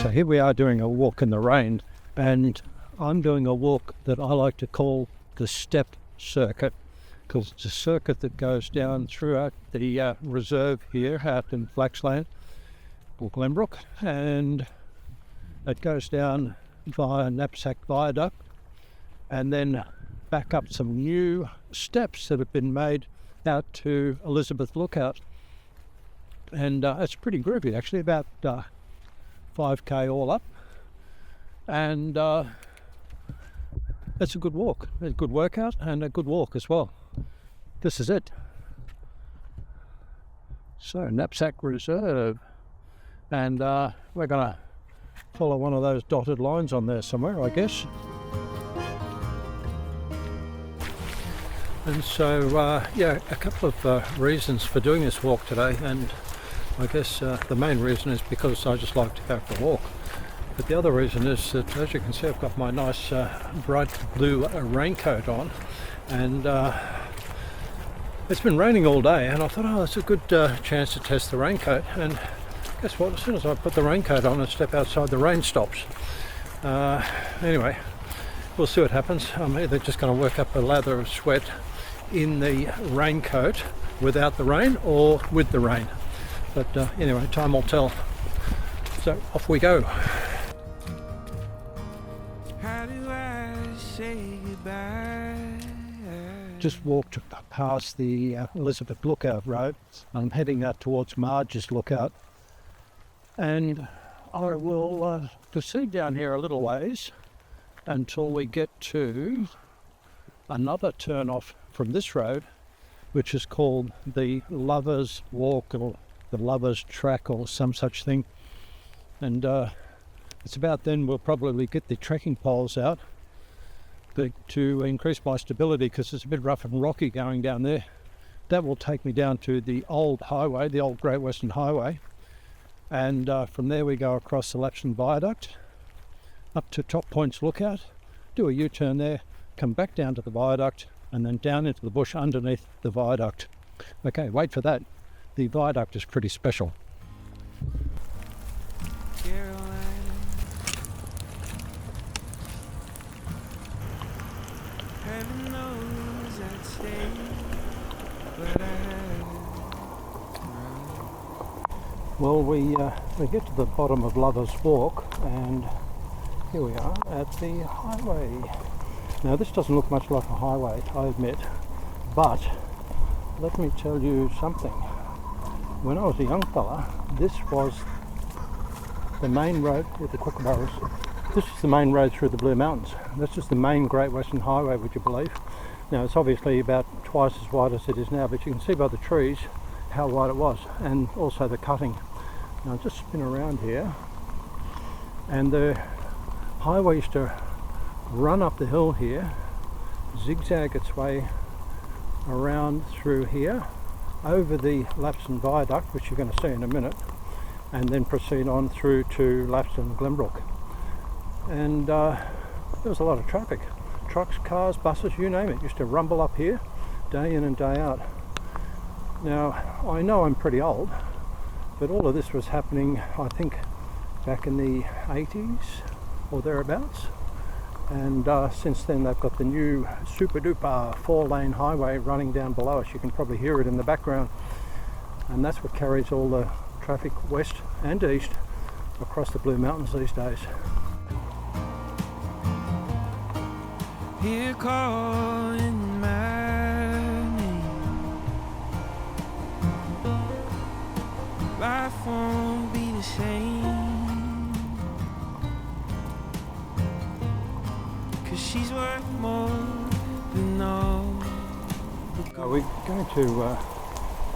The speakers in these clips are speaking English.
So here we are doing a walk in the rain, and I'm doing a walk that I like to call the step circuit, because it's a circuit that goes down throughout the reserve here out in Flaxland or Glenbrook, and it goes down via Lapstone Viaduct and then back up some new steps that have been made out to Elizabeth Lookout. And it's pretty groovy actually, about 5k all up, and it's a good walk, a good workout and a good walk as well. This is it. So Knapsack Reserve, and we're gonna follow one of those dotted lines on there somewhere, I guess. And so yeah, a couple of reasons for doing this walk today, and I guess the main reason is because I just like to go for a walk. But the other reason is that, as you can see, I've got my nice bright blue raincoat on, and it's been raining all day, and I thought, oh, it's a good chance to test the raincoat. And guess what? As soon as I put the raincoat on and step outside, the rain stops. Anyway, we'll see what happens. I'm either just going to work up a lather of sweat in the raincoat without the rain, or with the rain. But anyway, time will tell. So off we go. How do I say goodbye? Just walked past the Elizabeth Lookout Road. I'm heading out towards Marge's Lookout, and I will proceed down here a little ways until we get to another turn off from this road, which is called the Lovers Walk or the Lovers Track or some such thing. And it's about then we'll probably get the trekking poles out to increase my stability, because it's a bit rough and rocky going down there. That will take me down to the old highway, the old Great Western Highway, and from there we go across the Lapstone Viaduct up to Top Point's Lookout, do a U-turn there, come back down to the viaduct, and then down into the bush underneath the viaduct. Okay, wait for that. The viaduct is pretty special. Well, we get to the bottom of Lovers Walk, and here we are at the highway. Now this doesn't look much like a highway, I admit, but let me tell you something. When I was a young fella, this was the main road with the kookaburras. This is the main road through the Blue Mountains. This is the main Great Western Highway, would you believe? Now it's obviously about twice as wide as it is now, but you can see by the trees how wide it was, and also the cutting. Now just spin around here, and the highway used to run up the hill here, zigzag its way around through here, over the Lapstone Viaduct, which you're going to see in a minute, and then proceed on through to Lapstone and Glenbrook. And there was a lot of traffic. Trucks, cars, buses, you name it, used to rumble up here day in and day out. Now, I know I'm pretty old, but all of this was happening, I think, back in the 80s or thereabouts. And since then they've got the new super duper 4-lane highway running down below us. You can probably hear it in the background, and that's what carries all the traffic west and east across the Blue Mountains these days. Here calling my name, life won't be the same, 'cause she's worth more than all. We're going to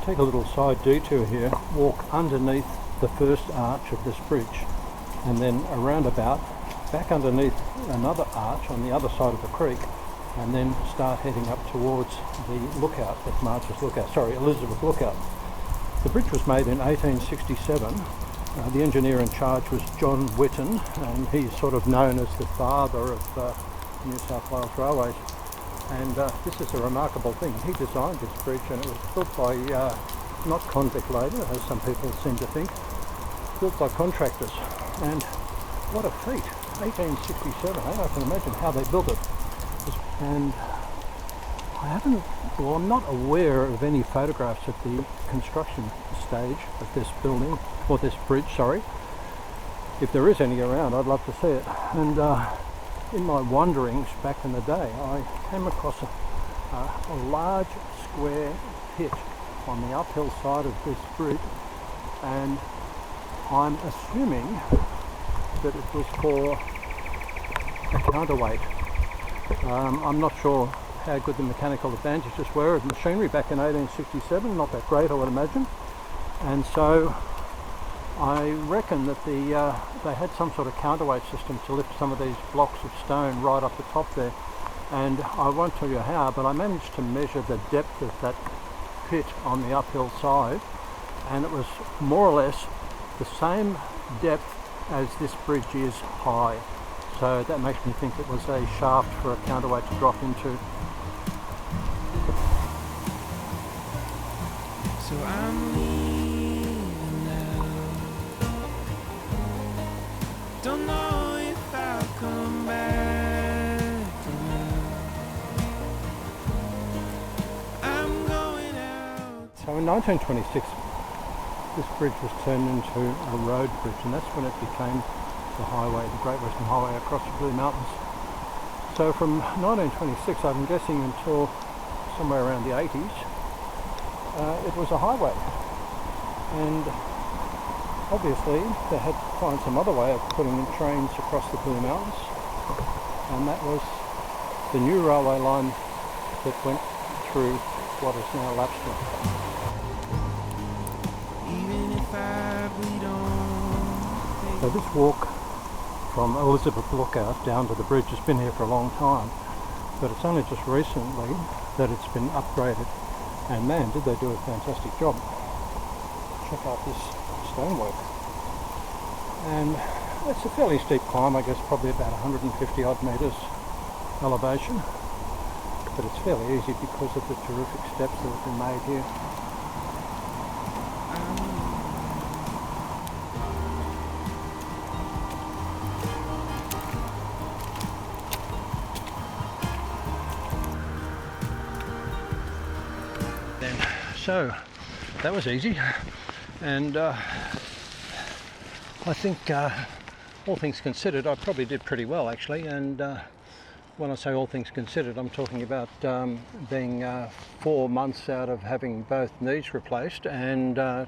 take a little side detour here, walk underneath the first arch of this bridge, and then a roundabout back underneath another arch on the other side of the creek, and then start heading up towards the lookout at Marge's Lookout, Elizabeth Lookout. The bridge was made in 1867. The engineer in charge was John Whitten, and he's sort of known as the father of New South Wales Railways. And this is a remarkable thing. He designed this bridge, and it was built by not convict labour, as some people seem to think, built by contractors. And what a feat. 1867, eh? I can imagine how they built it. And I haven't, well, I'm not aware of any photographs at the construction stage of this building, or this bridge, sorry. If there is any around, I'd love to see it. And in my wanderings back in the day, I came across a large square pit on the uphill side of this bridge, and I'm assuming that it was for a counterweight. I'm not sure how good the mechanical advantages were of machinery back in 1867, not that great I would imagine. And so I reckon that they had some sort of counterweight system to lift some of these blocks of stone right up the top there. And I won't tell you how, but I managed to measure the depth of that pit on the uphill side, and it was more or less the same depth as this bridge is high. So that makes me think it was a shaft for a counterweight to drop into. So I'm leaving now. Don't know if I'll come back from now. I'm going out. So in 1926, this bridge was turned into a road bridge, and that's when it became the highway, the Great Western Highway across the Blue Mountains. So from 1926, I'm guessing, until somewhere around the 80s, it was a highway. And obviously they had to find some other way of putting trains across the Blue Mountains, and that was the new railway line that went through what is now Lapstone. Even if I bleed on. So this walk from Elizabeth Lookout down to the bridge has been here for a long time, but it's only just recently that it's been upgraded, and man, did they do a fantastic job. Check out this stonework, and it's a fairly steep climb, I guess probably about 150 odd metres elevation, but it's fairly easy because of the terrific steps that have been made here. So that was easy, and I think all things considered I probably did pretty well actually. And when I say all things considered, I'm talking about being 4 months out of having both knees replaced, and a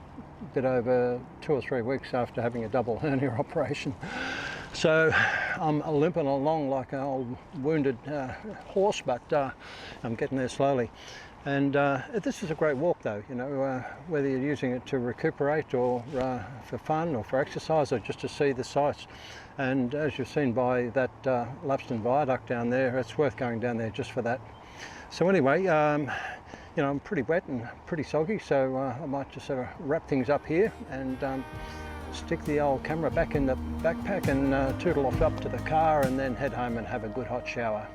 bit over 2 or 3 weeks after having a double hernia operation. So I'm limping along like an old wounded horse, but I'm getting there slowly. And this is a great walk though, you know, whether you're using it to recuperate or for fun or for exercise or just to see the sights. And as you've seen by that Lapstone Viaduct down there, it's worth going down there just for that. So anyway, you know, I'm pretty wet and pretty soggy, so I might just sort of wrap things up here and stick the old camera back in the backpack and tootle off up to the car and then head home and have a good hot shower.